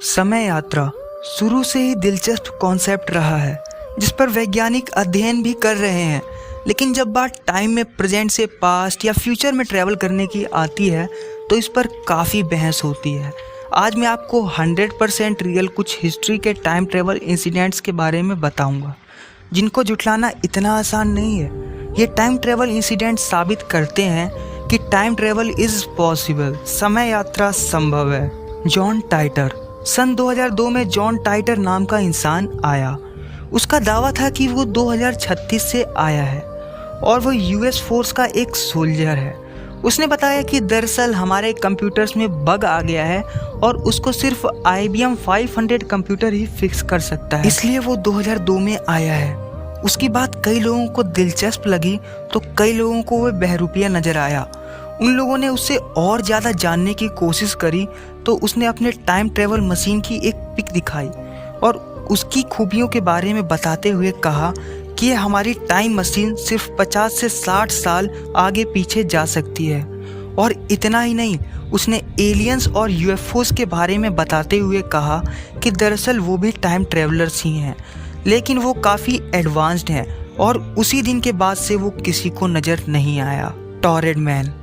समय यात्रा शुरू से ही दिलचस्प कॉन्सेप्ट रहा है जिस पर वैज्ञानिक अध्ययन भी कर रहे हैं। लेकिन जब बात टाइम में प्रेजेंट से पास्ट या फ्यूचर में ट्रैवल करने की आती है तो इस पर काफ़ी बहस होती है। आज मैं आपको 100% रियल कुछ हिस्ट्री के टाइम ट्रैवल इंसिडेंट्स के बारे में बताऊंगा जिनको जुटलाना इतना आसान नहीं है। ये टाइम ट्रैवल इंसिडेंट साबित करते हैं कि टाइम ट्रैवल इज़ पॉसिबल, समय यात्रा संभव है। जॉन टाइटर। सन 2002 में जॉन टाइटर नाम का इंसान आया। उसका दावा था कि वो 2036 से आया है और वो यूएस फोर्स का एक सोल्जर है। उसने बताया कि दरअसल हमारे कंप्यूटर्स में बग आ गया है और उसको सिर्फ IBM 500 कंप्यूटर ही फिक्स कर सकता है, इसलिए वो 2002 में आया है। उसकी बात कई लोगों को दिलचस्प लगी तो कई लोगों को वो बहरूपिया नजर आया। उन लोगों ने उससे और ज़्यादा जानने की कोशिश करी तो उसने अपने टाइम ट्रैवल मशीन की एक पिक दिखाई और उसकी खूबियों के बारे में बताते हुए कहा कि हमारी टाइम मशीन सिर्फ 50 से 60 साल आगे पीछे जा सकती है। और इतना ही नहीं, उसने एलियंस और UFOs के बारे में बताते हुए कहा कि दरअसल वो भी टाइम ट्रैवलर्स ही हैं, लेकिन वो काफ़ी एडवांस्ड हैं और उसी दिन के बाद से वो किसी को नज़र नहीं आया। टॉरेड मैन।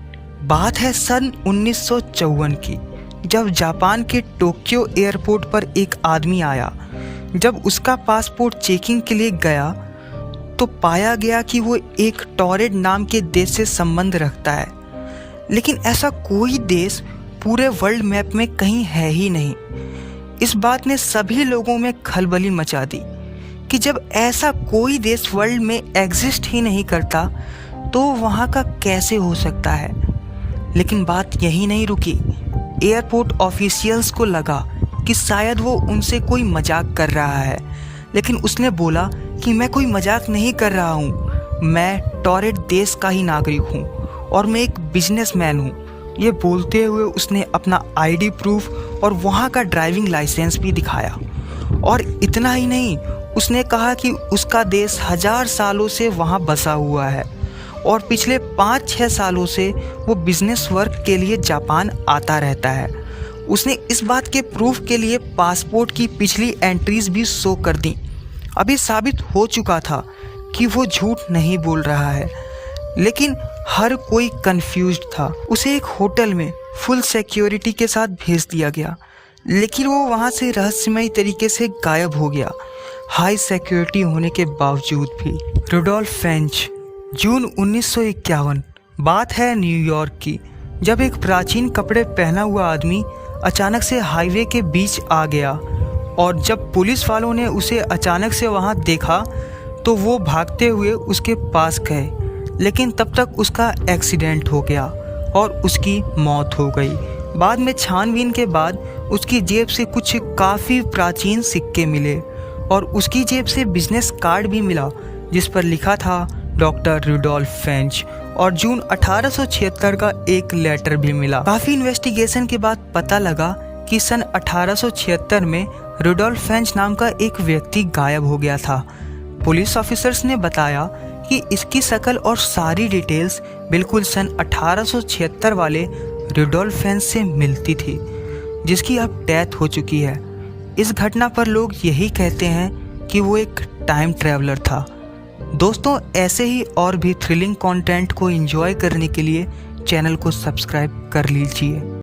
बात है सन 1954 की, जब जापान के टोक्यो एयरपोर्ट पर एक आदमी आया। जब उसका पासपोर्ट चेकिंग के लिए गया तो पाया गया कि वो एक टॉरेड नाम के देश से संबंध रखता है, लेकिन ऐसा कोई देश पूरे वर्ल्ड मैप में कहीं है ही नहीं। इस बात ने सभी लोगों में खलबली मचा दी कि जब ऐसा कोई देश वर्ल्ड में एग्जिस्ट ही नहीं करता तो वहाँ का कैसे हो सकता है। लेकिन बात यही नहीं रुकी। एयरपोर्ट ऑफिशियल्स को लगा कि शायद वो उनसे कोई मजाक कर रहा है, लेकिन उसने बोला कि मैं कोई मजाक नहीं कर रहा हूँ, मैं टॉरेड देश का ही नागरिक हूँ और मैं एक बिजनेसमैन हूँ। ये बोलते हुए उसने अपना ID प्रूफ और वहाँ का ड्राइविंग लाइसेंस भी दिखाया। और इतना ही नहीं, उसने कहा कि उसका देश 1000 सालों से वहाँ बसा हुआ है और पिछले 5-6 सालों से वो बिजनेस वर्क के लिए जापान आता रहता है। उसने इस बात के प्रूफ के लिए पासपोर्ट की पिछली एंट्रीज भी शो कर दी। अभी साबित हो चुका था कि वो झूठ नहीं बोल रहा है, लेकिन हर कोई कंफ्यूज्ड था। उसे एक होटल में फुल सिक्योरिटी के साथ भेज दिया गया, लेकिन वो वहाँ से रहस्यमयी तरीके से गायब हो गया, हाई सिक्योरिटी होने के बावजूद भी। Rudolf Fench. जून 1951। बात है न्यूयॉर्क की, जब एक प्राचीन कपड़े पहना हुआ आदमी अचानक से हाईवे के बीच आ गया और जब पुलिस वालों ने उसे अचानक से वहां देखा तो वो भागते हुए उसके पास गए, लेकिन तब तक उसका एक्सीडेंट हो गया और उसकी मौत हो गई। बाद में छानबीन के बाद उसकी जेब से कुछ काफ़ी प्राचीन सिक्के मिले और उसकी जेब से बिजनेस कार्ड भी मिला जिस पर लिखा था डॉक्टर रुडोल्फ फेंच, और जून 1876 का एक लेटर भी मिला। काफ़ी इन्वेस्टिगेशन के बाद पता लगा कि सन 1876 में रुडोल्फ फेंच नाम का एक व्यक्ति गायब हो गया था। पुलिस ऑफिसर्स ने बताया कि इसकी शक्ल और सारी डिटेल्स बिल्कुल सन 1876 वाले रुडोल्फ फेंच से मिलती थी, जिसकी अब डेथ हो चुकी है। इस घटना पर लोग यही कहते हैं कि वो एक टाइम ट्रैवलर था। दोस्तों, ऐसे ही और भी थ्रिलिंग कंटेंट को एंजॉय करने के लिए चैनल को सब्सक्राइब कर लीजिए।